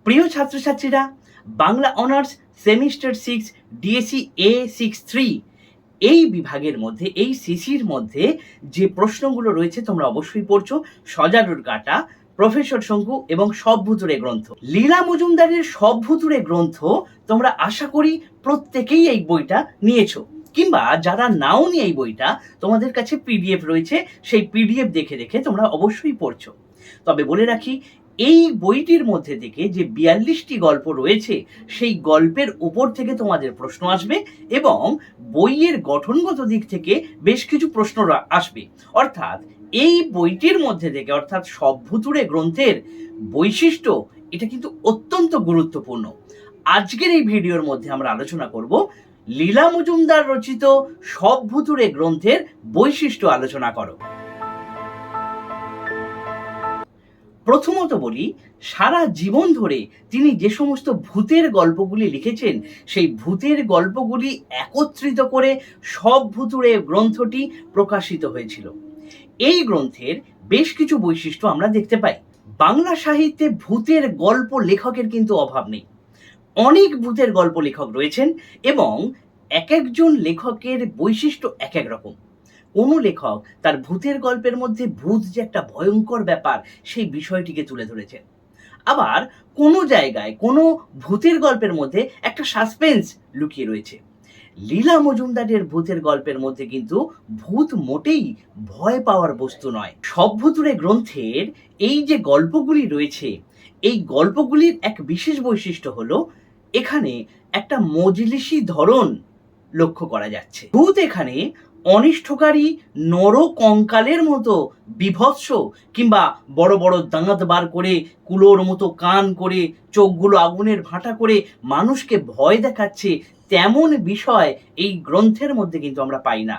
প্রিয় ছাত্রছাত্রীরা, Bangla honours semester 6 DSC A63 এই বিভাগের মধ্যে, এই সিসির মধ্যে যে প্রশ্নগুলো রয়েছে তোমরা অবশ্যই পড়ছো। সজারুর কাঁটা, প্রফেসর শঙ্কু এবং সব ভুতুড়ে গ্রন্থ। লীলা মজুমদারের সব ভুতুড়ে গ্রন্থ তোমরা আশা করি প্রত্যেকেই এই বইটা নিয়েছো, কিংবা যারা নাও নিয়ে এই বইটা, তোমাদের কাছে পিডিএফ রয়েছে, সেই পিডিএফ দেখে দেখে তোমরা অবশ্যই পড়ছো। তবে বলে রাখি, এই বইটির মধ্যে থেকে যে 42টি গল্প রয়েছে, সেই গল্পের উপর থেকে তোমাদের প্রশ্ন আসবে এবং বইয়ের গঠনগত দিক থেকে বেশ কিছু প্রশ্ন আসবে। অর্থাৎ এই বইটির মধ্যে থেকে, অর্থাৎ সব ভুতুড়ে গ্রন্থের বৈশিষ্ট্য, এটা কিন্তু অত্যন্ত গুরুত্বপূর্ণ। আজকের এই ভিডিওর মধ্যে আমরা আলোচনা করব লীলা মজুমদার রচিত সব ভুতুড়ে গ্রন্থের বৈশিষ্ট্য আলোচনা করো। প্রথমত বলি, সারা জীবন ধরে তিনি যে সমস্ত ভূতের গল্পগুলি লিখেছেন, সেই ভূতের গল্পগুলি একত্রিত করে সব ভুতুড়ে গ্রন্থটি প্রকাশিত হয়েছিল। এই গ্রন্থের বেশ কিছু বৈশিষ্ট্য আমরা দেখতে পাই। বাংলা সাহিত্যে ভূতের গল্প লেখকের কিন্তু অভাব নেই। অনেক ভূতের গল্প লেখক রয়েছেন এবং এক একজন লেখকের বৈশিষ্ট্য এক এক রকম। কোনো লেখক তার ভূতের গল্পের মধ্যে ভূত যে একটা ভয়ঙ্কর ব্যাপার, সেই বিষয়টিকে তুলে ধরেছেন। আবার কোনো জায়গায় কোনো ভূতের গল্পের মধ্যে একটা সাসপেন্স লুকিয়ে রয়েছে। লীলা মজুমদারের ভূতের গল্পের মধ্যে কিন্তু ভূত মোটেই ভয় পাওয়ার বস্তু নয়। সব ভুতুড়ে গ্রন্থের এই যে গল্পগুলি রয়েছে, এই গল্পগুলির এক বিশেষ বৈশিষ্ট্য হলো এখানে একটা মজলিসি ধরন লক্ষ্য করা যাচ্ছে। ভূত এখানে অনিষ্টকারী নর কঙ্কালের মতো বিভৎস, কিংবা বড় বড় দাঁত বার করে, কুলোর মতো কান করে, চোখগুলো আগুনের ভাঁটা করে মানুষকে ভয় দেখাচ্ছে, তেমন বিষয় এই গ্রন্থের মধ্যে কিন্তু আমরা পাই না।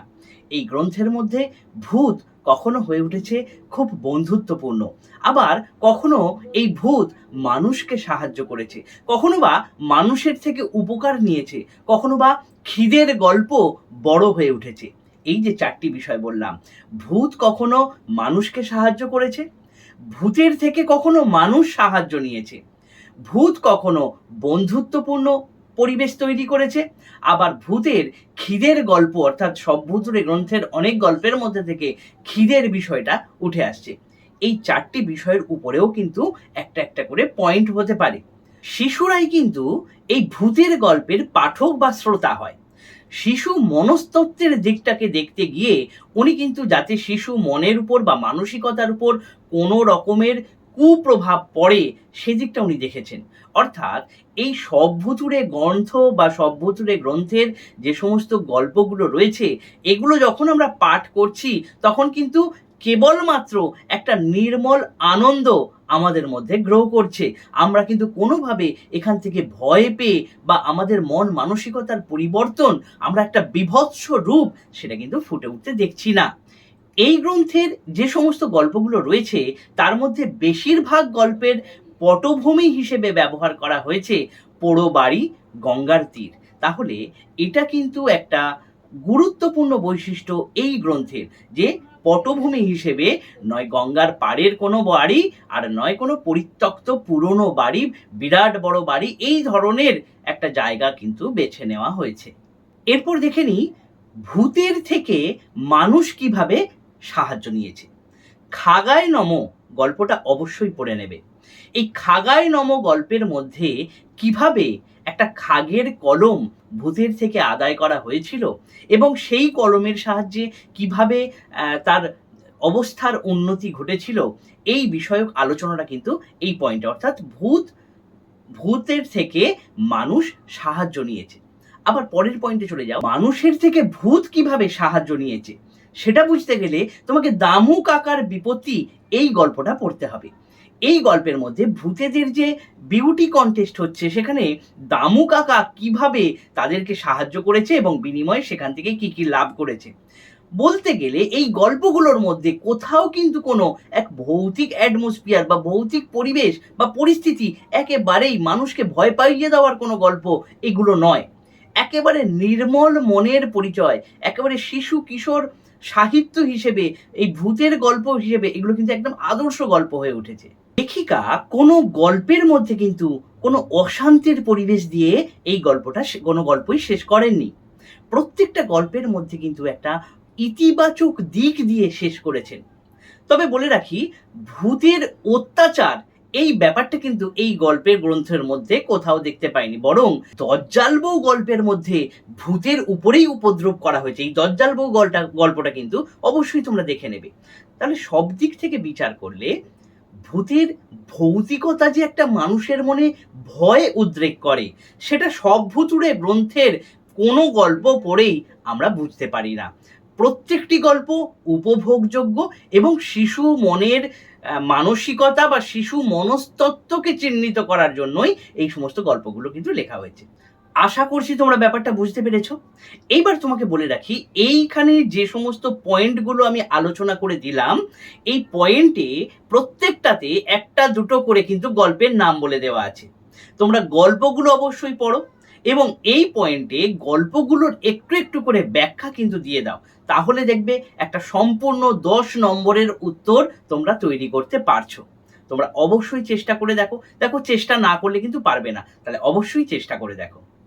এই গ্রন্থের মধ্যে ভূত কখনো হয়ে উঠেছে খুব বন্ধুত্বপূর্ণ, আবার কখনো এই ভূত মানুষকে সাহায্য করেছে, কখনো বা মানুষের থেকে উপকার নিয়েছে, কখনো বা খিদের গল্প বড় হয়ে উঠেছে। এই যে চারটি বিষয় বললাম, ভূত কখনো মানুষকে সাহায্য করেছে, ভূতের থেকে কখনো মানুষ সাহায্য নিয়েছে, ভূত কখনো বন্ধুত্বপূর্ণ পরিবেশ তৈরি করেছে, আবার ভূতের খিদের গল্প, অর্থাৎ সব ভুতুড়ে গ্রন্থের অনেক গল্পের মধ্যে থেকে খিদের বিষয়টা উঠে আসছে। এই চারটি বিষয়ের উপরেও কিন্তু একটা একটা করে পয়েন্ট হতে পারে। শিশুরাই কিন্তু এই ভূতের গল্পের পাঠক বা শ্রোতা হয়। শিশু মনস্তত্ত্বের দিকটাকে দেখতে গিয়ে উনি কিন্তু যাতে শিশু মনের উপর বা মানসিকতার উপর কোনো রকমের কুপ্রভাব পড়ে, সেদিকটা উনি দেখেছেন। অর্থাৎ এই সব ভুতুড়ে গ্রন্থ বা সব ভুতুড়ে গ্রন্থের যে সমস্ত গল্পগুলো রয়েছে, এগুলো যখন আমরা পাঠ করছি, তখন কিন্তু কেবলমাত্র একটা নির্মল আনন্দ আমাদের মধ্যে গ্রো করছে। আমরা কিন্তু কোনোভাবে এখান থেকে ভয় পেয়ে বা আমাদের মন মানসিকতার পরিবর্তন, আমরা একটা বীভৎস রূপ, সেটা কিন্তু ফুটে উঠতে দেখছি না। এই গ্রন্থের যে সমস্ত গল্পগুলো রয়েছে, তার মধ্যে বেশিরভাগ গল্পের পটভূমি হিসেবে ব্যবহার করা হয়েছে পোড়ো বাড়ি, গঙ্গার তীর। তাহলে এটা কিন্তু একটা গুরুত্বপূর্ণ বৈশিষ্ট্য এই গ্রন্থের, যে পটভূমি হিসেবে নয় গঙ্গার পাড়ের কোনো বাড়ি, আর নয় কোনো পরিত্যক্ত পুরনো বাড়ি, বিরাট বড় বাড়ি, এই ধরনের একটা জায়গা কিন্তু বেছে নেওয়া হয়েছে। এরপর দেখে নিই ভূতের থেকে মানুষ কিভাবে সাহায্য নিয়েছে। খাগায় নমো গল্পটা অবশ্যই পড়ে নেবে। এই খাগায় নমো গল্পের মধ্যে কিভাবে একটা খাগের কলম ভূতের থেকে আদায় করা হয়েছিল এবং সেই কলমের সাহায্যে কিভাবে তার অবস্থার উন্নতি ঘটেছিল, এই বিষয়ক আলোচনাটা কিন্তু এই পয়েন্টে। অর্থাৎ ভূতের থেকে মানুষ সাহায্য নিয়েছে। আবার পরের পয়েন্টে চলে যাও, মানুষের থেকে ভূত কিভাবে সাহায্য নিয়েছে সেটা বুঝতে গেলে তোমাকে দামু কাকার বিপত্তি এই গল্পটা পড়তে হবে। এই গল্পের মধ্যে ভূতেদের যে বিউটি কন্টেস্ট হচ্ছে, সেখানে দামু কাকা কিভাবে তাদেরকে সাহায্য করেছে এবং বিনিময়ে সেখান থেকে কি কি লাভ করেছে। বলতে গেলে এই গল্পগুলোর মধ্যে কোথাও কিন্তু কোনো এক ভৌতিক অ্যাটমসফিয়ার বা ভৌতিক পরিবেশ বা পরিস্থিতি, একেবারেই মানুষকে ভয় পাইয়ে দেওয়ার কোনো গল্প এগুলো নয়। একেবারে নির্মল মনের পরিচয়, একেবারে শিশু কিশোর সাহিত্য হিসেবে, এই ভূতের গল্প হিসেবে এগুলো কিন্তু একদম আদর্শ গল্প হয়ে উঠেছে। লেখিকা কোনো গল্পের মধ্যে কিন্তু কোনো অশান্তির পরিবেশ দিয়ে এই গল্পটা কোনো গল্পই শেষ করেননি। প্রত্যেকটা গল্পের মধ্যে কিন্তু একটা ইতিবাচক দিক দিয়ে শেষ করেছেন। তবে বলে রাখি, ভূতের অত্যাচার এই ব্যাপারটা কিন্তু এই গল্পের গ্রন্থের মধ্যে কোথাও দেখতে পাইনি। বরং দজ্জাল বউ গল্পের মধ্যে ভূতের উপরেই উপদ্রব করা হয়েছে। এই দজ্জাল বউ গল্পটা কিন্তু অবশ্যই তোমরা দেখে নেবে। তাহলে সব দিক থেকে বিচার করলে ভূতের ভৌতিকতা যে একটা মানুষের মনে ভয় উদ্রেক করে, সেটা সব ভুতুড়ে গ্রন্থের কোনো গল্প পড়েই আমরা বুঝতে পারি না। প্রত্যেকটি গল্প উপভোগযোগ্য এবং শিশু মনের মানসিকতা বা শিশু মনস্তত্ত্বকে চিহ্নিত করার জন্যই এই সমস্ত গল্পগুলো কিন্তু লেখা হয়েছে। আশা করছি তোমরা ব্যাপারটা বুঝতে পেরেছো। এইবার তোমাকে বলে রাখি, এইখানে যে সমস্ত পয়েন্টগুলো আমি আলোচনা করে দিলাম, এই পয়েন্টে প্রত্যেকটাতে একটা দুটো করে কিন্তু গল্পের নাম বলে দেওয়া আছে। তোমরা গল্পগুলো অবশ্যই পড়ো এবং এই পয়েন্টে গল্পগুলোর একটু একটু করে ব্যাখ্যা কিন্তু দিয়ে দাও। তাহলে দেখবে একটা সম্পূর্ণ 10 নম্বরের উত্তর তোমরা তৈরি করতে পারছো। তোমরা অবশ্যই চেষ্টা করে দেখো। চেষ্টা না করলে কিন্তু পারবে না। তাহলে অবশ্যই চেষ্টা করে দেখো।